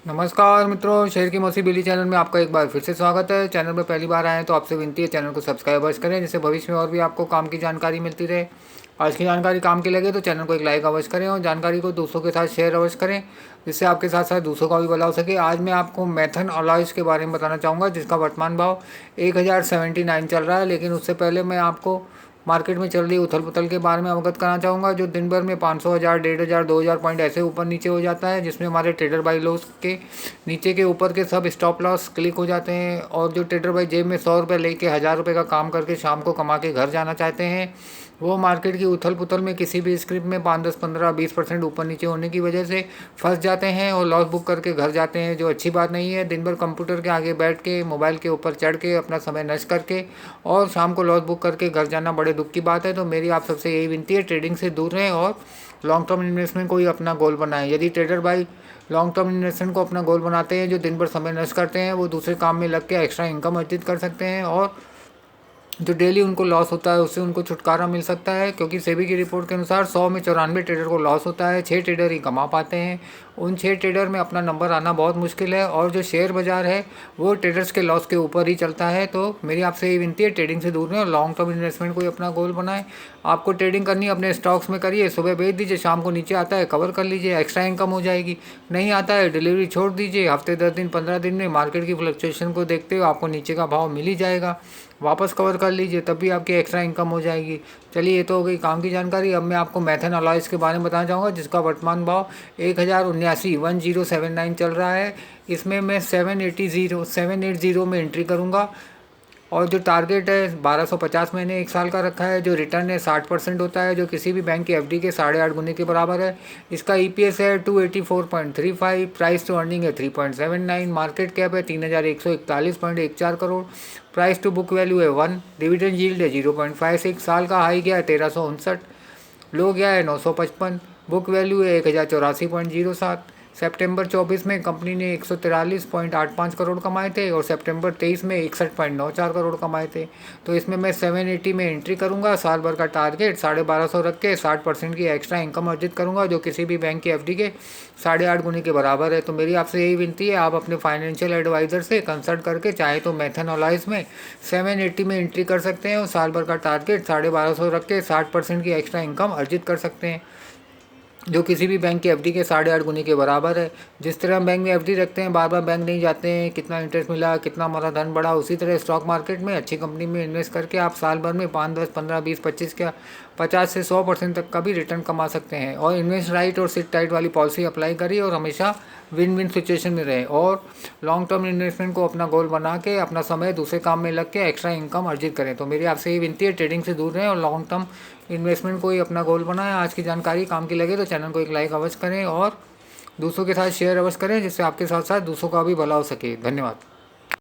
नमस्कार मित्रों, शेयर की मौसी बिली चैनल में आपका एक बार फिर से स्वागत है। चैनल में पहली बार आए हैं तो आपसे विनती है चैनल को सब्सक्राइब अवश्य करें, जिससे भविष्य में और भी आपको काम की जानकारी मिलती रहे। आज की जानकारी काम की लगे तो चैनल को एक लाइक अवश्य करें और जानकारी को दूसरों के साथ शेयर अवश्य करें, जिससे आपके साथ साथ दूसरों का भी भला हो सके। आज मैं आपको मैथन अलॉयज़ के बारे में बताना चाहूँगा, जिसका वर्तमान भाव 1079 चल रहा है। लेकिन उससे पहले मैं आपको मार्केट में चल रही उथल पुथल के बारे में अवगत कराना चाहूँगा, जो दिन भर में 500, 1000, 1500, 2000 पॉइंट ऐसे ऊपर नीचे हो जाता है, जिसमें हमारे ट्रेडर बाई लॉस के नीचे के ऊपर के सब स्टॉप लॉस क्लिक हो जाते हैं। और जो ट्रेडर भाई जेब में 100 रुपये लेके 1000 रुपये का काम करके शाम को कमा के घर जाना चाहते हैं, वो मार्केट की उथल पुथल में किसी भी स्क्रिप्ट में 5, 10, 15, 20% ऊपर नीचे होने की वजह से फंस जाते हैं और लॉस बुक करके घर जाते हैं, जो अच्छी बात नहीं है। दिन भर कंप्यूटर के आगे बैठ के, मोबाइल के ऊपर चढ़ के, अपना समय नष्ट करके और शाम को लॉस बुक करके घर जाना बड़े दुख की बात है। तो मेरी आप सबसे यही विनती है, ट्रेडिंग से दूर रहें और लॉन्ग टर्म इन्वेस्टमेंट को ही अपना गोल बनाएं। यदि ट्रेडर भाई लॉन्ग टर्म इन्वेस्टमेंट को अपना गोल बनाते हैं, जो दिन भर समय नष्ट करते हैं, वो दूसरे काम में लग के एक्स्ट्रा इनकम अर्जित कर सकते हैं और जो डेली उनको लॉस होता है उससे उनको छुटकारा मिल सकता है। क्योंकि सेबी की रिपोर्ट के अनुसार 100 में 94 ट्रेडर को लॉस होता है, 6 ट्रेडर ही कमा पाते हैं। उन 6 ट्रेडर में अपना नंबर आना बहुत मुश्किल है और जो शेयर बाज़ार है वो ट्रेडर्स के लॉस के ऊपर ही चलता है। तो मेरी आपसे ये विनती है, ट्रेडिंग से दूर रहें और लॉन्ग टर्म इन्वेस्टमेंट को ही अपना गोल बनाएं। आपको ट्रेडिंग करनी है, अपने स्टॉक्स में करिए, सुबह बेच दीजिए, शाम को नीचे आता है कवर कर लीजिए, एक्स्ट्रा इनकम हो जाएगी। नहीं आता है डिलीवरी छोड़ दीजिए, हफ्ते 10 दिन 15 दिन में मार्केट की फ्लक्चुएशन को देखते हुए आपको नीचे का भाव मिल ही जाएगा, वापस कवर कर लीजिए, तब भी आपकी एक्स्ट्रा इनकम हो जाएगी। चलिए, ये तो हो गई काम की जानकारी। अब मैं आपको मैथन अलॉयज़ के बारे में बताना चाहूँगा, जिसका वर्तमान भाव 1079 चल रहा है। इसमें मैं 780 में एंट्री करूँगा और जो टारगेट है 1250 महीने 1 साल का रखा है। जो रिटर्न है 60% होता है, जो किसी भी बैंक की एफडी के 8.5 गुने के बराबर है। इसका ईपीएस है 284.35, प्राइस टू अर्निंग है 3.79, मार्केट कैप है 3141.14 crore, price to book value है 1, डिविडेंड यील्ड है 0.56, साल का हाई गया है 1359, लो गया है 955, बुक वैल्यू है 1084.07। सितंबर 24 में कंपनी ने 143.85 करोड़ कमाए थे और सितंबर 23 में 61.94 करोड़ कमाए थे। तो इसमें मैं 780 में एंट्री करूंगा। साल भर का टारगेट 1250 रख के 60% की एक्स्ट्रा इनकम अर्जित करूंगा, जो किसी भी बैंक की एफडी के 8.5 गुने के बराबर है। तो मेरी आपसे यही विनती है, आप अपने फाइनेंशियल एडवाइज़र से कंसल्ट करके चाहे तो मैथन अलॉयज़ में 780 में एंट्री कर सकते हैं और साल भर का टारगेट 1250 रख के 60% की एक्स्ट्रा इनकम अर्जित कर सकते हैं, जो किसी भी बैंक की एफडी के 8.5 गुने के बराबर है। जिस तरह हम बैंक में एफडी रखते हैं, बार बार बैंक नहीं जाते हैं, कितना इंटरेस्ट मिला, कितना हमारा धन बढ़ा, उसी तरह स्टॉक मार्केट में अच्छी कंपनी में इन्वेस्ट करके आप साल भर में 5, 10, 15, 20, 25 क्या 50 से 100% तक का भी रिटर्न कमा सकते हैं। और इन्वेस्ट राइट और सिट टाइट वाली पॉलिसी अप्लाई करिए और हमेशा विन विन सिचुएशन में रहे और लॉन्ग टर्म इन्वेस्टमेंट को अपना गोल बना के अपना समय दूसरे काम में लग के एक्स्ट्रा इनकम अर्जित करें। तो मेरी आपसे ये विनती है, ट्रेडिंग से दूर रहें और लॉन्ग टर्म इन्वेस्टमेंट को ही अपना गोल बनाएं। आज की जानकारी काम की लगे तो चैनल को एक लाइक अवश्य करें और दूसरों के साथ शेयर अवश्य करें, जिससे आपके साथ साथ दूसरों का भी भला हो सके। धन्यवाद।